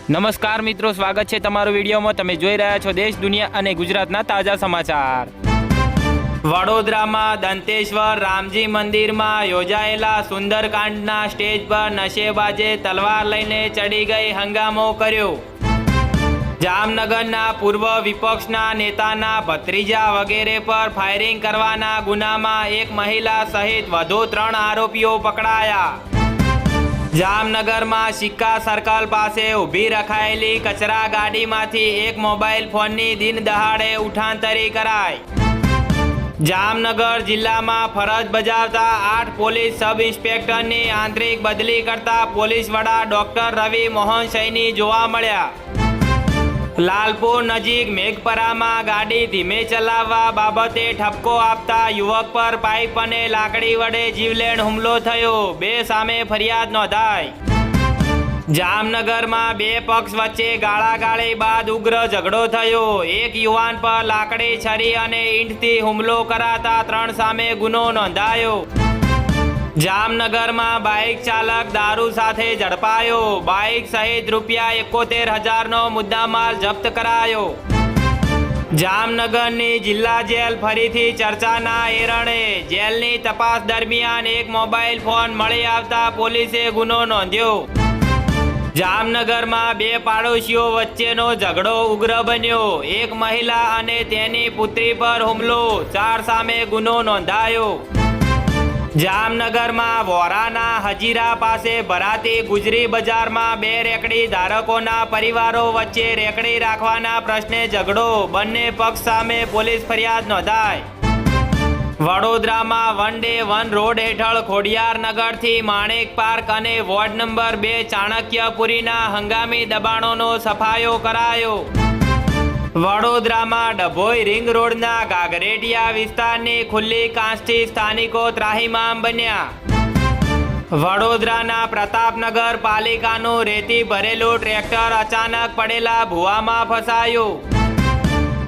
નમસ્કાર મિત્રો, સ્વાગત છે તમારું વિડીયોમાં। તમે જોઈ રહ્યા છો દેશ, દુનિયા અને ગુજરાતના તાજા સમાચાર। વડોદરામાં દંતેશ્વર રામજી મંદિરમાં યોજાયેલા સુંદરકાંડના સ્ટેજ પર નશેબાજે તલવાર લઈને ચડી ગઈ હંગામો કર્યો। જામનગરના પૂર્વ વિપક્ષના નેતાના ભત્રીજા વગેરે પર ફાયરિંગ કરવાના ગુનામાં એક મહિલા સહિત વધુ 3 આરોપીઓ પકડાયા। જામનગરમાં સિક્કા સર્કલ પાસે ઊભી રખાયેલી કચરા ગાડીમાંથી એક મોબાઈલ ફોનની દિન દહાડે ઉઠાંતરી કરાઈ। જામનગર જિલ્લામાં ફરજ બજાવતા 8 પોલીસ સબ ઇન્સ્પેક્ટરની આંતરિક બદલી કરતા પોલીસ વડા ડોક્ટર રવિ મોહન સૈની જોવા મળ્યા। લાલપુર નજીક મેઘપરામાં ગાડી ધીમે ચલાવવા બાબતે ઠપકો આપતા યુવક પર પાઇપ અને લાકડી વડે જીવલેણ હુમલો થયો। 2 સામે ફરિયાદ નોંધાઈ। જામનગરમાં 2 પક્ષ વચ્ચે ગાળાગાળી બાદ ઉગ્ર ઝઘડો થયો। એક યુવાન પર લાકડી, છરી અને ઈંટથી હુમલો કરાતા 3 સામે ગુનો નોંધાયો। જામનગરમાં બાઇક ચાલક દારૂ સાથે ઝડપાયો। બાઇક સહિત ₹71,000નો મુદ્દામાલ જપ્ત કરાયો। જામનગરની જિલ્લા જેલ ફરીથી ચર્ચાના એરણે। જેલની તપાસ દરમિયાન એક મોબાઈલ ફોન મળી આવતા પોલીસે ગુનો નોંધ્યો। જામનગરમાં 2 પાડોશીઓ વચ્ચેનો ઝઘડો ઉગ્ર બન્યો। એક મહિલા અને તેની પુત્રી પર હુમલો, 4 સામે ગુનો નોંધાયો। જામનગરમાં વોરાના હજીરા પાસે ભરાતી ગુજરી બજારમાં 2 રેકડી ધારકોના પરિવારો વચ્ચે રેકડી રાખવાના પ્રશ્ને ઝઘડો, બંને પક્ષ સામે પોલીસ ફરિયાદ નોંધાઈ। વડોદરામાં 1 ડે 1 રોડ હેઠળ ખોડિયારનગરથી માણેક પાર્ક અને વોર્ડ નંબર 2 ચાણક્યપુરીના હંગામી દબાણોનો સફાયો કરાયો। વડોદરામાં ડભોઈ રિંગ રોડના ગાગરેટિયા વિસ્તારની ખુલ્લી કાંચથી સ્થાનિકો ત્રાહિમામ બન્યા। વડોદરાના પ્રતાપનગર પાલિકાનું રેતી ભરેલું ટ્રેક્ટર અચાનક પડેલા ભૂવામાં ફસાયું।